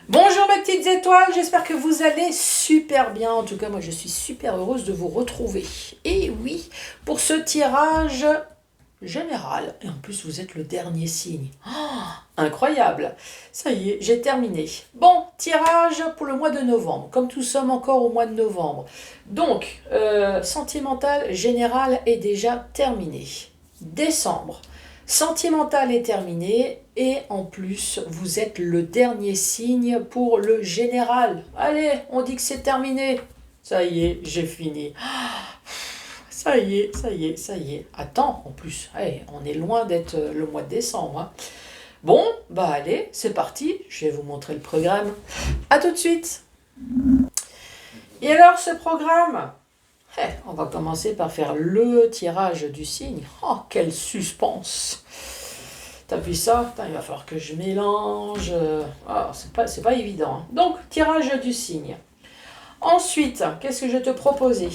Bonjour mes petites étoiles, j'espère que vous allez super bien. En tout cas, moi je suis super heureuse de vous retrouver. Et oui, pour ce tirage général. Et en plus, vous êtes le dernier signe. Incroyable. Ça y est, j'ai terminé. Bon, tirage pour le mois de novembre, comme nous sommes encore au mois de novembre. Donc, sentimental général est déjà terminé. Décembre. Sentimental est terminé et en plus, vous êtes le dernier signe pour le général. Allez, on dit que c'est terminé. Ça y est, j'ai fini. Ça y est, ça y est, ça y est. Attends, en plus, hey, on est loin d'être le mois de décembre. Hein. Bon, bah allez, c'est parti. Je vais vous montrer le programme. À tout de suite. Et alors, ce programme, on va commencer par faire le tirage du signe. Oh, quel suspense! T'appuies ça, il va falloir que je mélange. C'est pas évident. Hein. Donc, tirage du signe. Ensuite, qu'est-ce que je vais te proposer?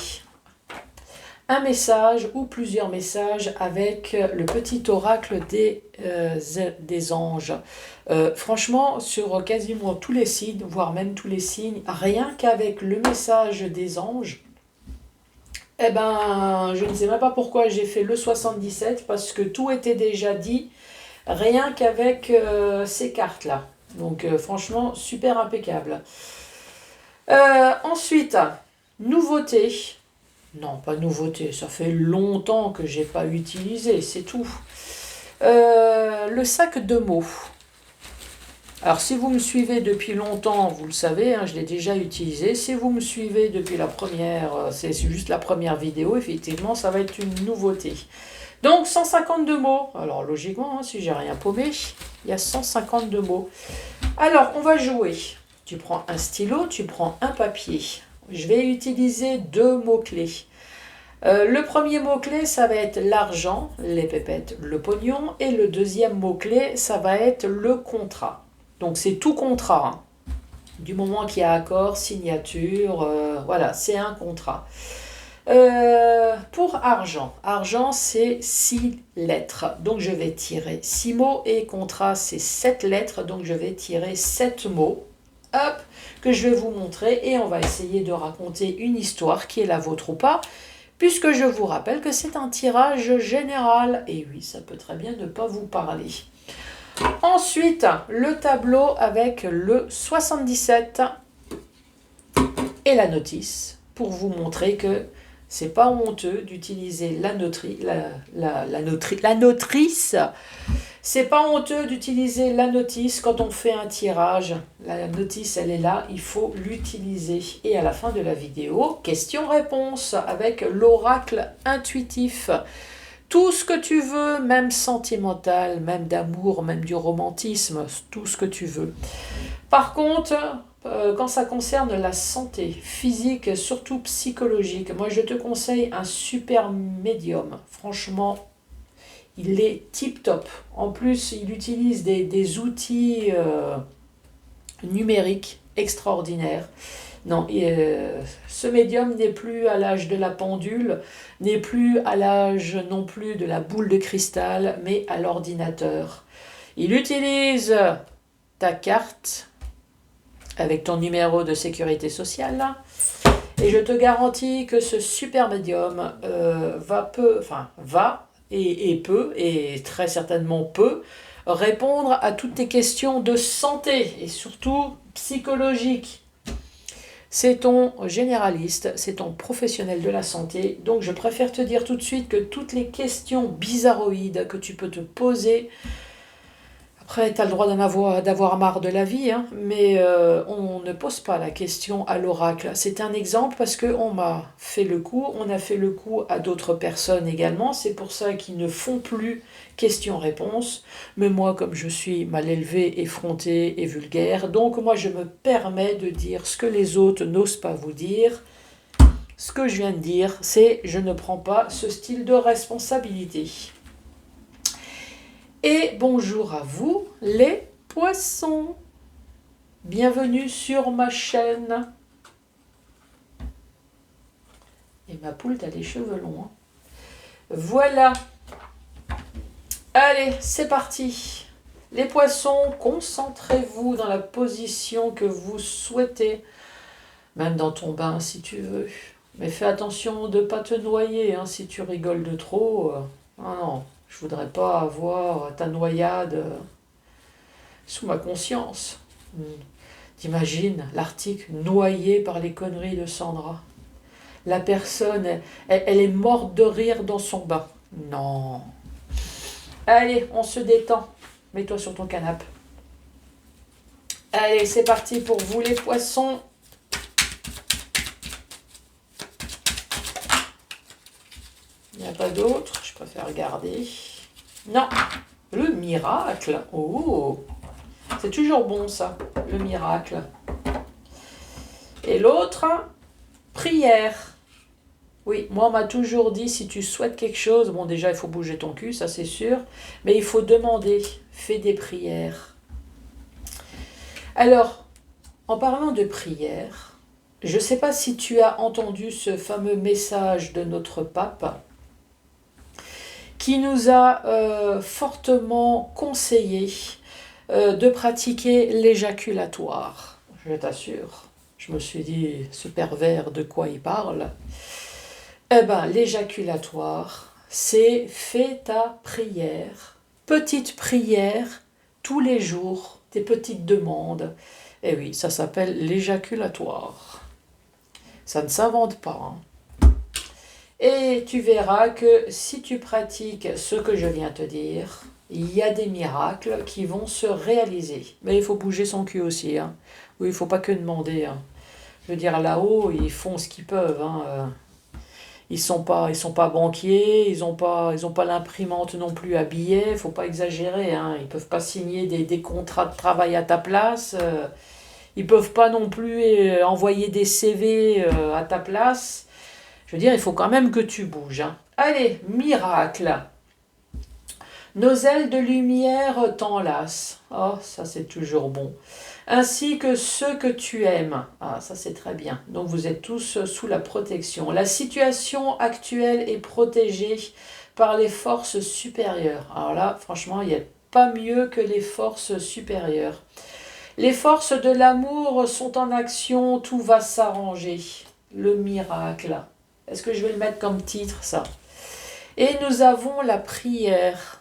Un message ou plusieurs messages avec le petit oracle des anges. Franchement, sur quasiment tous les signes, voire même tous les signes, rien qu'avec le message des anges, eh ben, je ne sais même pas pourquoi j'ai fait le 77, parce que tout était déjà dit, rien qu'avec ces cartes-là. Donc franchement, super impeccable. Ensuite, nouveauté. Non, pas nouveauté, ça fait longtemps que j'ai pas utilisé, c'est tout. Le sac de mots. Alors si vous me suivez depuis longtemps, vous le savez, hein, je l'ai déjà utilisé. Si vous me suivez depuis la première, c'est juste la première vidéo, effectivement, ça va être une nouveauté. Donc 152 mots. Alors logiquement, hein, si j'ai rien paumé, il y a 152 mots. Alors on va jouer. Tu prends un stylo, tu prends un papier. Je vais utiliser deux mots-clés. Le premier mot-clé, ça va être l'argent, les pépettes, le pognon. Et le deuxième mot-clé, ça va être le contrat. Donc c'est tout contrat. Hein. Du moment qu'il y a accord, signature, voilà, c'est un contrat. Pour argent, argent c'est 6 lettres. Donc je vais tirer 6 mots et contrat c'est 7 lettres. Donc je vais tirer 7 mots. Hop, que je vais vous montrer et on va essayer de raconter une histoire qui est la vôtre ou pas, puisque je vous rappelle que c'est un tirage général. Et oui, ça peut très bien ne pas vous parler. Ensuite, le tableau avec le 77 et la notice pour vous montrer que c'est pas honteux d'utiliser la notrice. C'est pas honteux d'utiliser la notice quand on fait un tirage. La notice, elle est là, il faut l'utiliser. Et à la fin de la vidéo, question-réponse avec l'oracle intuitif. Tout ce que tu veux, même sentimental, même d'amour, même du romantisme, tout ce que tu veux. Par contre, quand ça concerne la santé physique, surtout psychologique, moi je te conseille un super médium. Franchement, il est tip-top. En plus, il utilise des outils numériques extraordinaires. Non, ce médium n'est plus à l'âge de la pendule, n'est plus à l'âge non plus de la boule de cristal, mais à l'ordinateur. Il utilise ta carte avec ton numéro de sécurité sociale, là, et je te garantis que ce super médium va et peut, et très certainement peut, répondre à toutes tes questions de santé et surtout psychologiques. C'est ton généraliste, c'est ton professionnel de la santé, donc je préfère te dire tout de suite que toutes les questions bizarroïdes que tu peux te poser, après tu as le droit d'avoir marre de la vie, hein, mais on ne pose pas la question à l'oracle. C'est un exemple parce qu'on m'a fait le coup, on a fait le coup à d'autres personnes également, c'est pour ça qu'ils ne font plus questions-réponses, mais moi comme je suis mal élevée, effrontée et vulgaire, donc moi je me permets de dire ce que les autres n'osent pas vous dire. Ce que je viens de dire, c'est je ne prends pas ce style de responsabilité. Et bonjour à vous les poissons. Bienvenue sur ma chaîne. Et ma poule, t'as les cheveux longs. Hein. Voilà. Allez, c'est parti. Les poissons, concentrez-vous dans la position que vous souhaitez. Même dans ton bain si tu veux. Mais fais attention de ne pas te noyer, hein, si tu rigoles de trop. Ah non, je voudrais pas avoir ta noyade sous ma conscience. T'imagines l'article noyé par les conneries de Sandra. La personne, elle est morte de rire dans son bain. Non. Allez, on se détend. Mets-toi sur ton canapé. Allez, c'est parti pour vous les poissons. Il n'y a pas d'autre, je préfère regarder. Non, le miracle. Oh, c'est toujours bon ça, le miracle. Et l'autre, prière. Oui, moi on m'a toujours dit, si tu souhaites quelque chose, bon déjà il faut bouger ton cul, ça c'est sûr, mais il faut demander, fais des prières. Alors, en parlant de prière, je ne sais pas si tu as entendu ce fameux message de notre pape, qui nous a fortement conseillé de pratiquer l'éjaculatoire. Je t'assure, je me suis dit, ce pervers, de quoi il parle? Eh bien, l'éjaculatoire, c'est fais ta prière, petite prière, tous les jours, tes petites demandes. Eh oui, ça s'appelle l'éjaculatoire. Ça ne s'invente pas, hein. Et tu verras que si tu pratiques ce que je viens te dire, il y a des miracles qui vont se réaliser. Mais il faut bouger son cul aussi, hein. Oui, il ne faut pas que demander, hein. Je veux dire, là-haut, ils font ce qu'ils peuvent, hein. Ils sont pas banquiers, ils ont pas l'imprimante non plus à billets, il ne faut pas exagérer, hein. Ils ne peuvent pas signer des contrats de travail à ta place. Ils ne peuvent pas non plus envoyer des CV à ta place. Je veux dire, il faut quand même que tu bouges, hein. Allez, miracle. Nos ailes de lumière t'enlacent. Oh, ça c'est toujours bon. Ainsi que ceux que tu aimes. Ah, ça c'est très bien. Donc vous êtes tous sous la protection. La situation actuelle est protégée par les forces supérieures. Alors là, franchement, il n'y a pas mieux que les forces supérieures. Les forces de l'amour sont en action, tout va s'arranger. Le miracle. Est-ce que je vais le mettre comme titre, ça? Et nous avons la prière.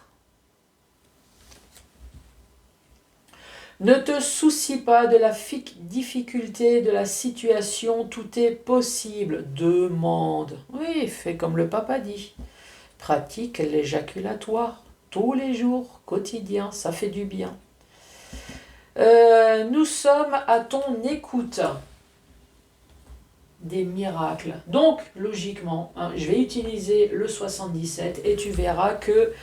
Ne te soucie pas de la difficulté de la situation, tout est possible. Demande. Oui, fais comme le papa dit. Pratique l'éjaculatoire tous les jours, quotidien, ça fait du bien. Nous sommes à ton écoute. Des miracles. Donc, logiquement, hein, je vais utiliser le 77 et tu verras que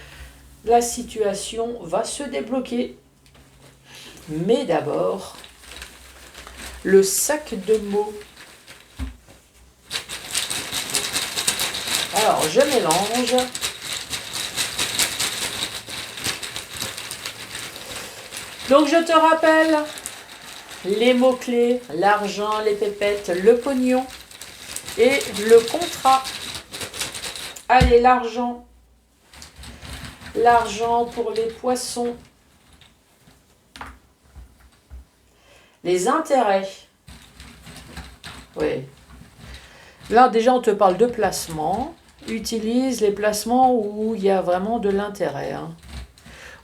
la situation va se débloquer. Mais d'abord, le sac de mots. Alors, je mélange. Donc, je te rappelle les mots-clés, l'argent, les pépettes, le pognon et le contrat. Allez, l'argent. L'argent pour les poissons. Les intérêts. Oui. Là, déjà, on te parle de placement. Utilise les placements où il y a vraiment de l'intérêt, hein.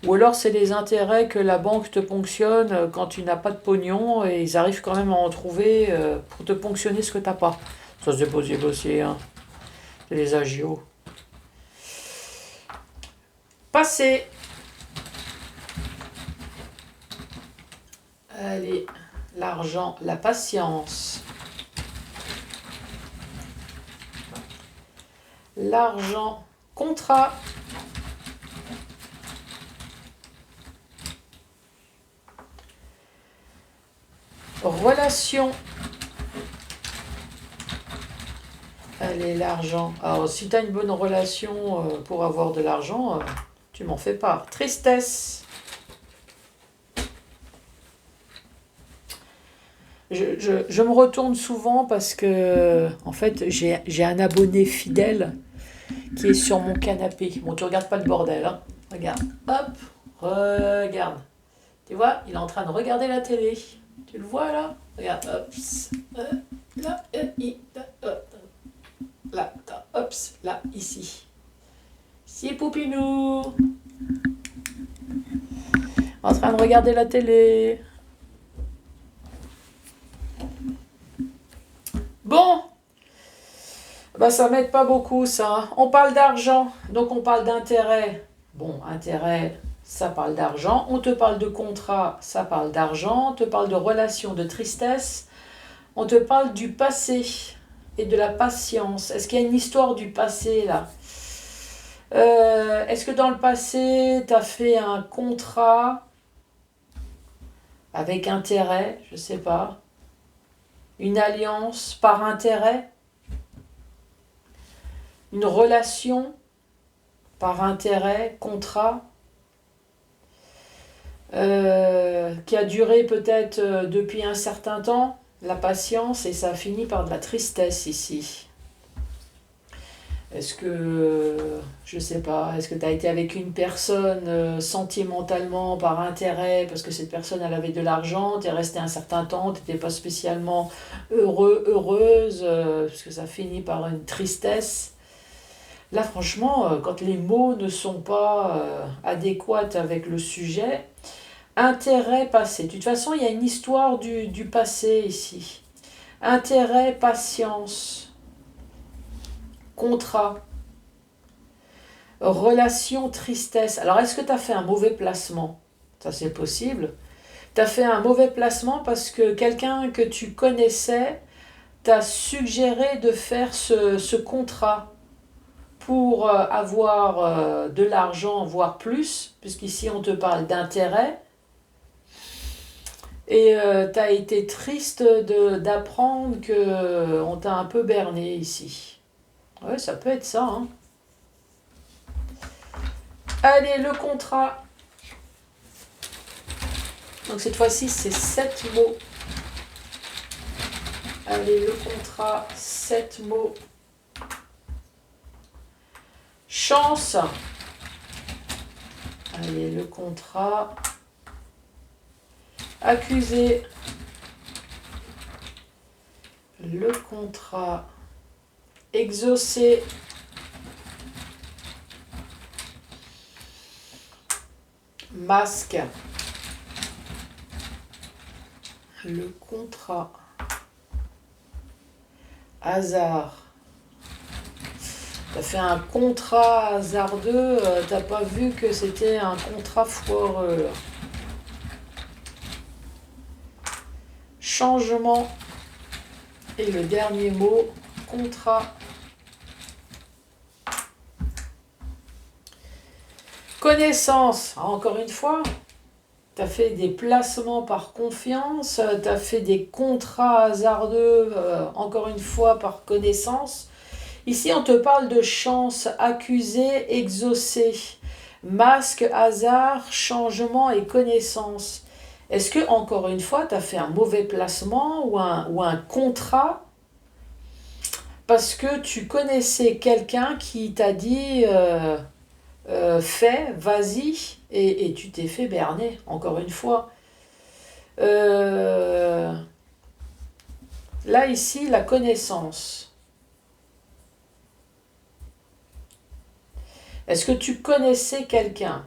Ou alors, c'est les intérêts que la banque te ponctionne quand tu n'as pas de pognon et ils arrivent quand même à en trouver pour te ponctionner ce que tu n'as pas. Ça, c'est possible aussi, hein. C'est les agios. Passé. Allez, l'argent, la patience. L'argent, contrat. Relation. Allez, l'argent. Alors, si tu as une bonne relation pour avoir de l'argent, tu m'en fais part. Tristesse. Je me retourne souvent parce que, en fait, j'ai un abonné fidèle qui est sur mon canapé. Bon, tu regardes pas le bordel, hein. Regarde. Hop. Regarde. Tu vois, il est en train de regarder la télé. Tu le vois là? Regarde, hop, là, là, hop, là, ici. Ici, Poupinou. En train de regarder la télé. Bon, bah ça m'aide pas beaucoup ça. On parle d'argent, donc on parle d'intérêt. Bon, intérêt, ça parle d'argent. On te parle de contrat, ça parle d'argent. On te parle de relation, de tristesse. On te parle du passé et de la patience. Est-ce qu'il y a une histoire du passé là? Est-ce que dans le passé, tu as fait un contrat avec intérêt? Je sais pas. Une alliance par intérêt? Une relation par intérêt, contrat, qui a duré peut-être depuis un certain temps, la patience, et ça a fini par de la tristesse ici. Est-ce que, je sais pas, est-ce que tu as été avec une personne sentimentalement par intérêt, parce que cette personne elle avait de l'argent, tu es resté un certain temps, tu n'étais pas spécialement heureuse, parce que ça finit par une tristesse. Là, franchement, quand les mots ne sont pas adéquats avec le sujet, intérêt passé. De toute façon, il y a une histoire du passé ici. Intérêt, patience, contrat, relation, tristesse. Alors, est-ce que tu as fait un mauvais placement? Ça, c'est possible. Tu as fait un mauvais placement parce que quelqu'un que tu connaissais t'a suggéré de faire ce contrat pour avoir de l'argent, voire plus, puisqu'ici on te parle d'intérêt, et tu as été triste d'apprendre qu'on t'a un peu berné ici. Ouais, ça peut être ça. Hein. Allez, le contrat. Donc cette fois-ci, c'est 7 mots. Allez, le contrat, 7 mots. Chance. Allez, le contrat. Accusé. Le contrat. Exaucé. Masque. Le contrat. Hasard. T'as fait un contrat hasardeux, t'as pas vu que c'était un contrat foireux. Changement. Et le dernier mot, contrat. Connaissance. Encore une fois, t'as fait des placements par confiance, t'as fait des contrats hasardeux, encore une fois par connaissance. Ici, on te parle de chance, accusé, exaucé, masque, hasard, changement et connaissance. Est-ce que, encore une fois, tu as fait un mauvais placement ou un contrat parce que tu connaissais quelqu'un qui t'a dit fais, vas-y, et tu t'es fait berner, encore une fois. Là, ici, la connaissance. Est-ce que tu connaissais quelqu'un?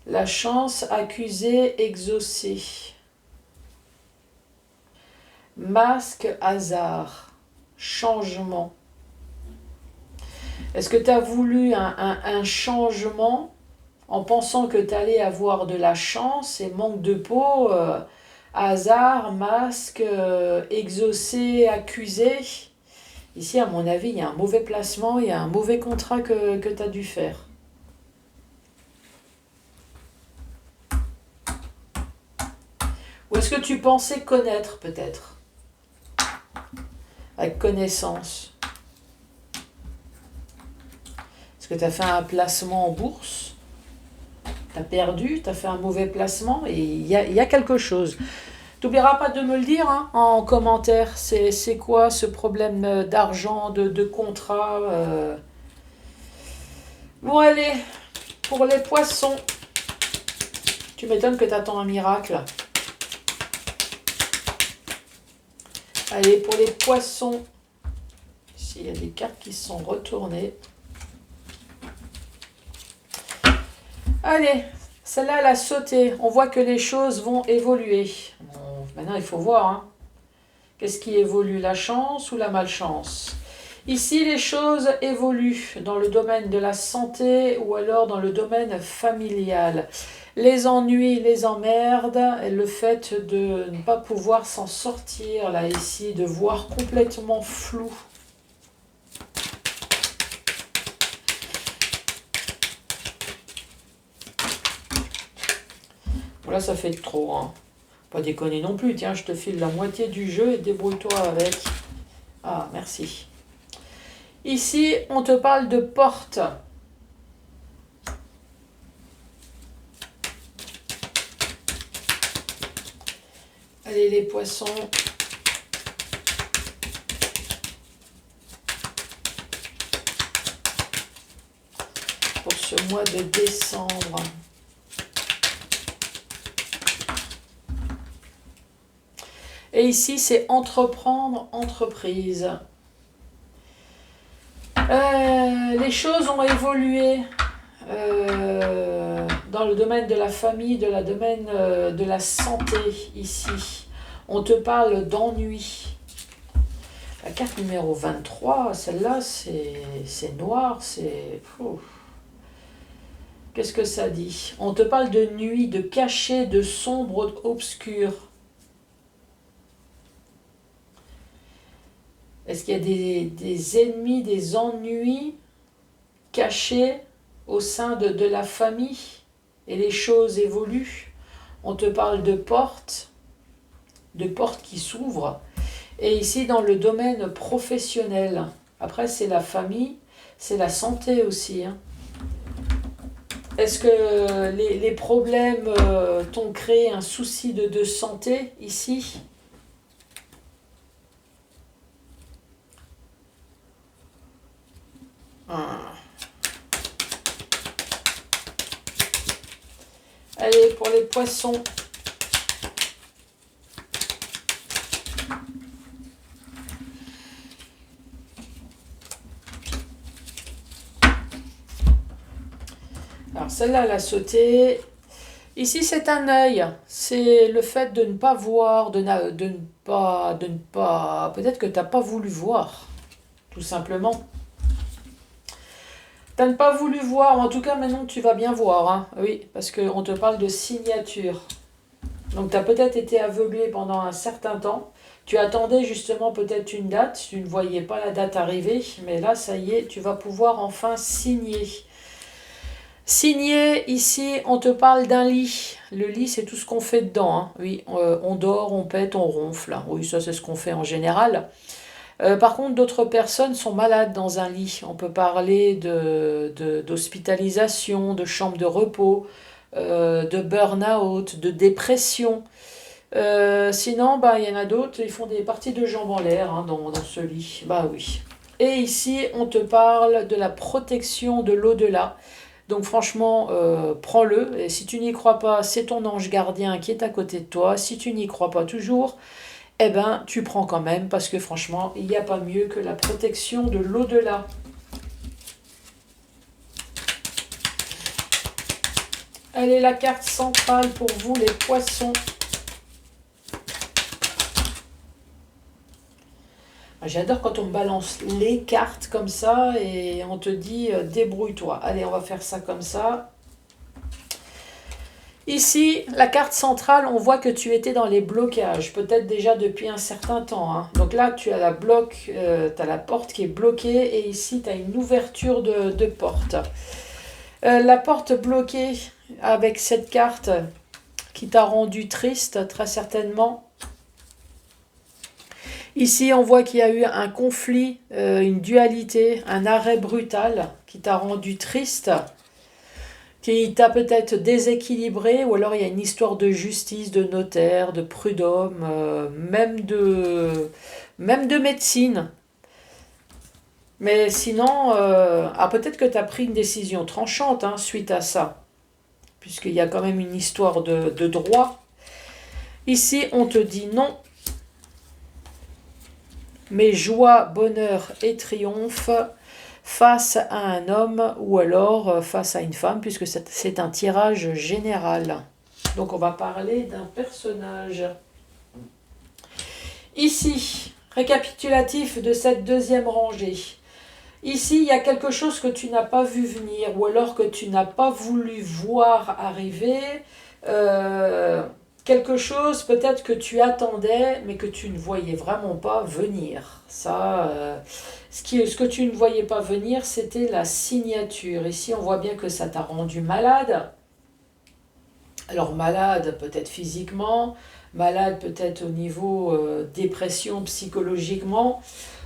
La chance, accusée, exaucée. Masque, hasard, changement. Est-ce que tu as voulu un changement en pensant que tu allais avoir de la chance et manque de peau, hasard, masque, exaucé, accusé? Ici, à mon avis, il y a un mauvais placement, il y a un mauvais contrat que tu as dû faire. Ou est-ce que tu pensais connaître, peut-être? Avec connaissance. Est-ce que tu as fait un placement en bourse? Tu as perdu, tu as fait un mauvais placement, et il y a quelque chose. Tu n'oublieras pas de me le dire hein, en commentaire, c'est quoi ce problème d'argent, de contrat Bon allez, Pour les poissons, tu m'étonnes que tu attends un miracle. Allez, pour les poissons, ici il y a des cartes qui sont retournées. Allez, celle-là, elle a sauté. On voit que les choses vont évoluer. Bon, maintenant, il faut voir. Hein. Qu'est-ce qui évolue, la chance ou la malchance? Ici, les choses évoluent dans le domaine de la santé ou alors dans le domaine familial. Les ennuis, les emmerdes, et le fait de ne pas pouvoir s'en sortir, là, ici, de voir complètement flou. Là, ça fait trop, hein. Pas déconner non plus. Tiens, je te file la moitié du jeu et débrouille-toi avec. Ah, merci. Ici, on te parle de porte. Allez, les poissons. Pour ce mois de décembre. Et ici, c'est entreprendre, entreprise. Les choses ont évolué dans le domaine de la famille, de la santé ici. On te parle d'ennui. La carte numéro 23, celle-là, c'est noir, c'est... Qu'est-ce que ça dit? On te parle de nuit, de caché, de sombre, obscur. Est-ce qu'il y a des ennemis, des ennuis cachés au sein de la famille? Et les choses évoluent. On te parle de portes qui s'ouvrent. Et ici, dans le domaine professionnel, après, c'est la famille, c'est la santé aussi. Hein. Est-ce que les problèmes t'ont créé un souci de santé ici ? Allez, pour les poissons. Alors celle-là, elle a sauté. Ici, c'est un œil. C'est le fait de ne pas voir, de ne pas... Peut-être que tu n'as pas voulu voir, tout simplement. Tu n'as pas voulu voir, en tout cas maintenant tu vas bien voir. Hein. Oui, parce qu'on te parle de signature. Donc tu as peut-être été aveuglé pendant un certain temps. Tu attendais justement peut-être une date, tu ne voyais pas la date arriver, mais là ça y est, tu vas pouvoir enfin signer. Signer, ici, on te parle d'un lit. Le lit, c'est tout ce qu'on fait dedans. Hein. Oui, on dort, on pète, on ronfle. Oui, ça, c'est ce qu'on fait en général. Par contre, d'autres personnes sont malades dans un lit. On peut parler d'hospitalisation, de chambre de repos, de burn-out, de dépression. Sinon, bah, y en a d'autres, ils font des parties de jambes en l'air hein, dans ce lit. Bah oui. Et ici, on te parle de la protection de l'au-delà. Donc franchement, prends-le. Et si tu n'y crois pas, c'est ton ange gardien qui est à côté de toi. Si tu n'y crois pas toujours, eh ben, tu prends quand même. Parce que franchement, il n'y a pas mieux que la protection de l'au-delà. Allez, la carte centrale pour vous, les poissons. J'adore quand on me balance les cartes comme ça et on te dit débrouille-toi. Allez, on va faire ça comme ça. Ici, la carte centrale, on voit que tu étais dans les blocages, peut-être déjà depuis un certain temps. Hein. Donc là, tu as t'as la porte qui est bloquée et ici, tu as une ouverture de porte. La porte bloquée avec cette carte qui t'a rendu triste, très certainement. Ici, on voit qu'il y a eu un conflit, une dualité, un arrêt brutal qui t'a rendu triste, qui t'a peut-être déséquilibré, ou alors il y a une histoire de justice, de notaire, de prud'homme, même de médecine. Mais sinon, peut-être que tu as pris une décision tranchante hein, suite à ça, puisqu'il y a quand même une histoire de droit. Ici, on te dit non, mais joie, bonheur et triomphe face à un homme ou alors face à une femme, puisque c'est un tirage général. Donc on va parler d'un personnage. Ici, récapitulatif de cette deuxième rangée. Ici, il y a quelque chose que tu n'as pas vu venir ou alors que tu n'as pas voulu voir arriver. Quelque chose peut-être que tu attendais mais que tu ne voyais vraiment pas venir. Ça, ce que tu ne voyais pas venir, c'était la signature. Ici, on voit bien que ça t'a rendu malade. Alors malade peut-être physiquement, malade peut-être au niveau dépression psychologiquement.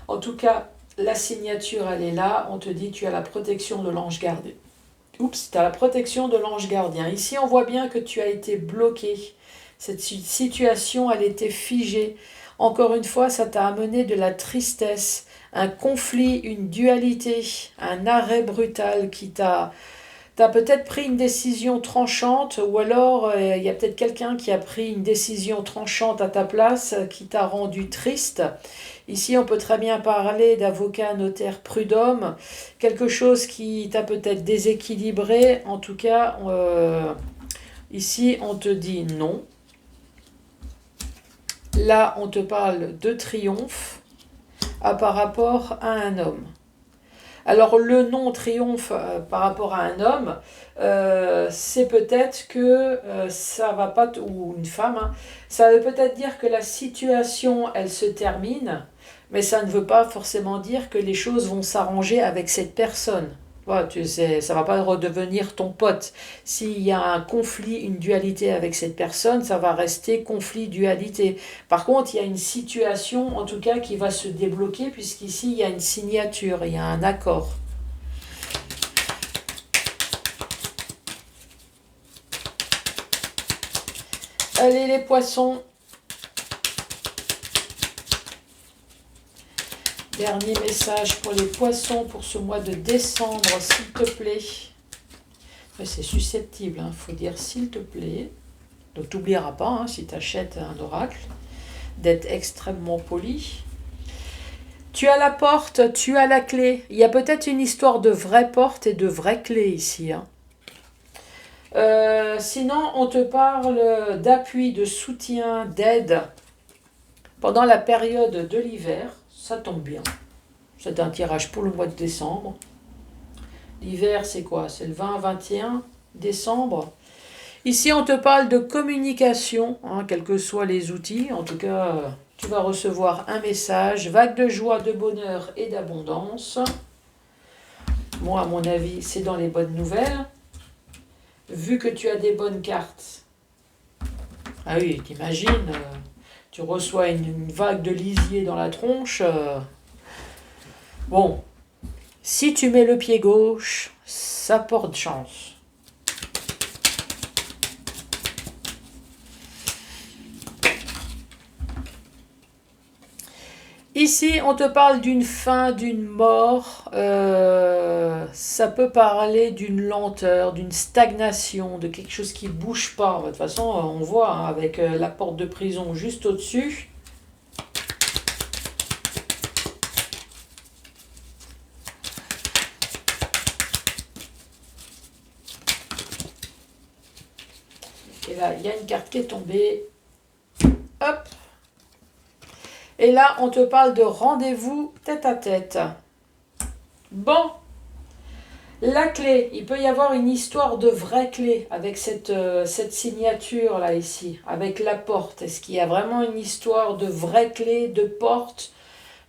En tout cas, la signature, elle est là. On te dit, tu as la protection de l'ange gardien. Oups, tu as la protection de l'ange gardien. Ici, on voit bien que tu as été bloqué. Cette situation, elle était figée. Encore une fois, ça t'a amené de la tristesse, un conflit, une dualité, un arrêt brutal qui t'a... Tu as peut-être pris une décision tranchante ou alors il y a peut-être quelqu'un qui a pris une décision tranchante à ta place qui t'a rendu triste. Ici, on peut très bien parler d'avocat, notaire, prud'homme, quelque chose qui t'a peut-être déséquilibré. En tout cas, ici, on te dit non. Là, on te parle de triomphe par rapport à un homme. Alors le non triomphe par rapport à un homme, c'est peut-être que ça va pas, ou une femme, hein, ça veut peut-être dire que la situation, elle se termine, mais ça ne veut pas forcément dire que les choses vont s'arranger avec cette personne. Voilà, tu sais, ça va pas redevenir ton pote. S'il y a un conflit, une dualité avec cette personne, ça va rester conflit-dualité. Par contre, il y a une situation, en tout cas, qui va se débloquer, puisqu'ici, il y a une signature, il y a un accord. Allez, les poissons. Dernier message pour les poissons pour ce mois de décembre, s'il te plaît. C'est susceptible, il faut dire s'il te plaît. Donc tu n'oublieras pas, hein, si tu achètes un oracle, d'être extrêmement poli. Tu as la porte, tu as la clé. Il y a peut-être une histoire de vraie porte et de vraie clé ici. Hein. Sinon, on te parle d'appui, de soutien, d'aide pendant la période de l'hiver. Ça tombe bien. C'est un tirage pour le mois de décembre. L'hiver, c'est quoi? C'est le 20-21 décembre. Ici, on te parle de communication, hein, quels que soient les outils. En tout cas, tu vas recevoir un message, vague de joie, de bonheur et d'abondance. Moi, à mon avis, c'est dans les bonnes nouvelles. Vu que tu as des bonnes cartes. Ah oui, t'imagines, tu reçois une vague de lisier dans la tronche. Bon, si tu mets le pied gauche, ça porte chance. Ici, on te parle d'une fin, d'une mort. Ça peut parler d'une lenteur, d'une stagnation, de quelque chose qui ne bouge pas. De toute façon, on voit hein, avec la porte de prison juste au-dessus. Et là, il y a une carte qui est tombée. Hop! Et là, on te parle de rendez-vous tête à tête. Bon, la clé, il peut y avoir une histoire de vraie clé avec cette signature là ici, avec la porte. Est-ce qu'il y a vraiment une histoire de vraie clé, de porte,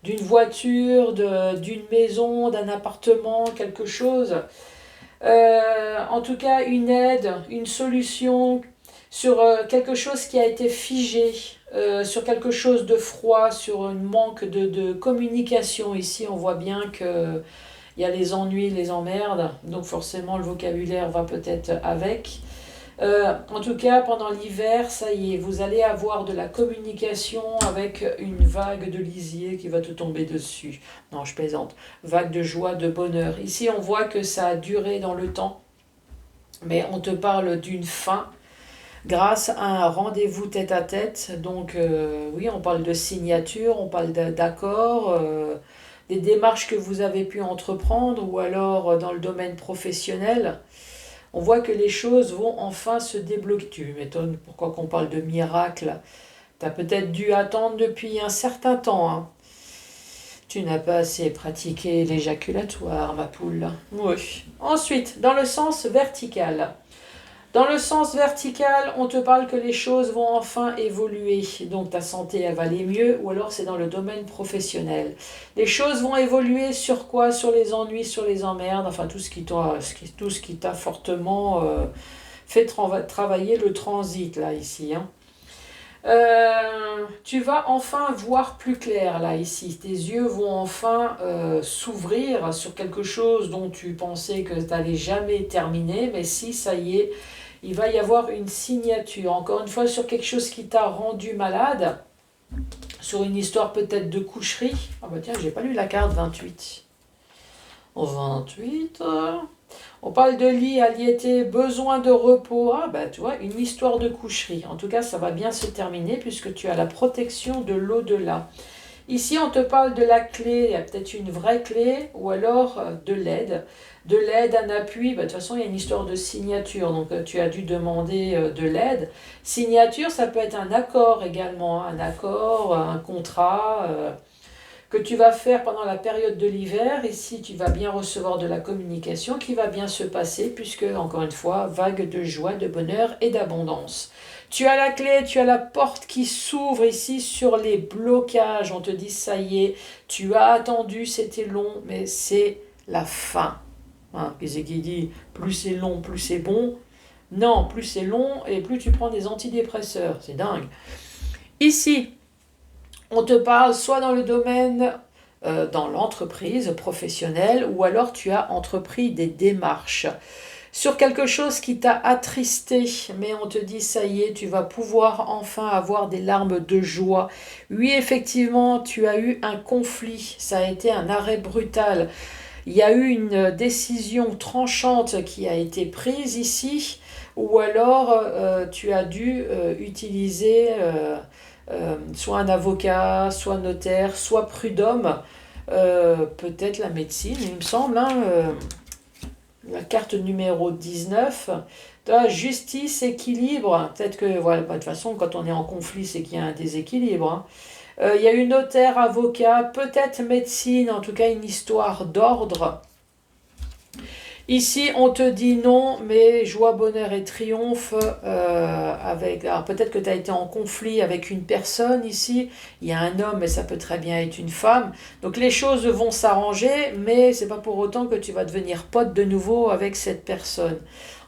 d'une voiture, d'une maison, d'un appartement, quelque chose en tout cas, une aide, une solution sur quelque chose qui a été figé, sur quelque chose de froid, sur un manque de communication. Ici, on voit bien que il y a les ennuis, les emmerdes, donc forcément le vocabulaire va peut-être avec. En tout cas, pendant l'hiver, ça y est, vous allez avoir de la communication avec une vague de lisier qui va te tomber dessus. Non, je plaisante. Vague de joie, de bonheur. Ici, on voit que ça a duré dans le temps, mais on te parle d'une fin grâce à un rendez-vous tête à tête. Donc, oui, on parle de signature, on parle d'accord, des démarches que vous avez pu entreprendre ou alors dans le domaine professionnel. On voit que les choses vont enfin se débloquer. Tu m'étonnes pourquoi qu'on parle de miracle. Tu as peut-être dû attendre depuis un certain temps, hein. Tu n'as pas assez pratiqué l'éjaculatoire, ma poule. Oui. Ensuite, dans le sens vertical. Dans le sens vertical, on te parle que les choses vont enfin évoluer. Donc ta santé, elle va aller mieux, ou alors c'est dans le domaine professionnel. Les choses vont évoluer sur quoi? Sur les ennuis, sur les emmerdes, enfin tout ce qui t'a fortement fait travailler le transit, là, ici. Hein. Tu vas enfin voir plus clair, là, ici. Tes yeux vont enfin s'ouvrir sur quelque chose dont tu pensais que tu n'allais jamais terminer, mais si, ça y est, il va y avoir une signature, encore une fois, sur quelque chose qui t'a rendu malade, sur une histoire peut-être de coucherie. Ah bah tiens, j'ai pas lu la carte 28. 28, on parle de lit, aliété, besoin de repos. Ah bah tu vois, une histoire de coucherie. En tout cas, ça va bien se terminer puisque tu as la protection de l'au-delà. Ici, on te parle de la clé, il y a peut-être une vraie clé ou alors de l'aide. De l'aide, un appui, bah, de toute façon, il y a une histoire de signature, donc tu as dû demander de l'aide. Signature, ça peut être un accord également, hein, un accord, un contrat que tu vas faire pendant la période de l'hiver. Ici, tu vas bien recevoir de la communication qui va bien se passer puisque, encore une fois, vague de joie, de bonheur et d'abondance. Tu as la clé, tu as la porte qui s'ouvre ici sur les blocages. On te dit, ça y est, tu as attendu, c'était long, mais c'est la fin. Hein, qu'est-ce qui dit, plus c'est long, plus c'est bon. Non, plus c'est long et plus tu prends des antidépresseurs. C'est dingue. Ici, on te parle soit dans le domaine, dans l'entreprise professionnelle, ou alors tu as entrepris des démarches sur quelque chose qui t'a attristé, mais on te dit ça y est, tu vas pouvoir enfin avoir des larmes de joie. Oui, effectivement, tu as eu un conflit, ça a été un arrêt brutal. Il y a eu une décision tranchante qui a été prise ici, ou alors tu as dû utiliser soit un avocat, soit notaire, soit prud'homme, peut-être la médecine, il me semble, hein, la carte numéro 19, justice, équilibre. Peut-être que, voilà, de toute façon, quand on est en conflit, c'est qu'il y a un déséquilibre. Hein. Il y a eu notaire, avocat, peut-être médecine, en tout cas une histoire d'ordre. Ici, on te dit non, mais joie, bonheur et triomphe. Alors peut-être que tu as été en conflit avec une personne ici. Il y a un homme, mais ça peut très bien être une femme. Donc les choses vont s'arranger, mais c'est pas pour autant que tu vas devenir pote de nouveau avec cette personne.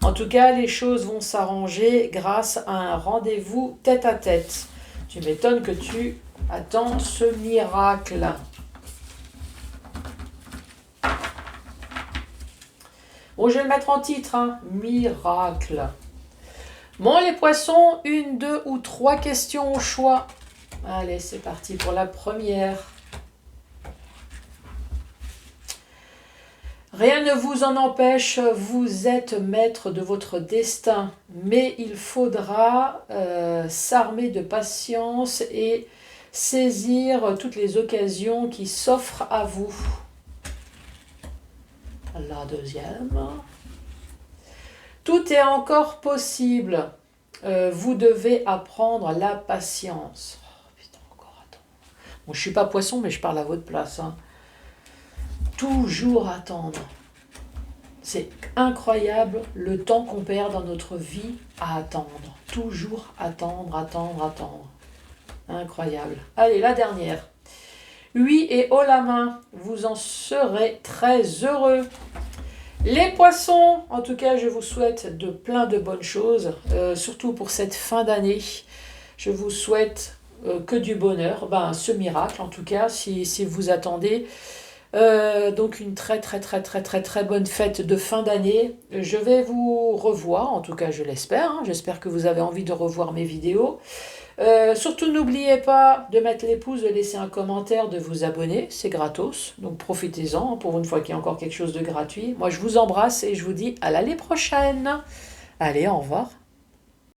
En tout cas, les choses vont s'arranger grâce à un rendez-vous tête à tête. Tu m'étonnes que tu attends ce miracle. Bon, je vais le mettre en titre, hein. Miracle. Bon, les poissons, 1, 2 ou 3 questions au choix. Allez, c'est parti pour la première. Rien ne vous en empêche, vous êtes maître de votre destin, mais il faudra s'armer de patience et saisir toutes les occasions qui s'offrent à vous. La deuxième. Tout est encore possible. Vous devez apprendre la patience. Oh, putain, encore attends. Bon, je ne suis pas poisson, mais je parle à votre place. Hein. Toujours attendre. C'est incroyable le temps qu'on perd dans notre vie à attendre. Toujours attendre, attendre, attendre. Incroyable. Allez, la dernière. Oui et haut la main, vous en serez très heureux. Les poissons, en tout cas, je vous souhaite de plein de bonnes choses, surtout pour cette fin d'année. Je vous souhaite que du bonheur, ce miracle en tout cas, si vous attendez. Donc une très très très très très très bonne fête de fin d'année. Je vais vous revoir, en tout cas je l'espère, hein. J'espère que vous avez envie de revoir mes vidéos. Surtout n'oubliez pas de mettre les pouces, de laisser un commentaire, de vous abonner, c'est gratos. Donc profitez-en, hein, pour une fois qu'il y a encore quelque chose de gratuit. Moi je vous embrasse et je vous dis à l'année prochaine. Allez, au revoir.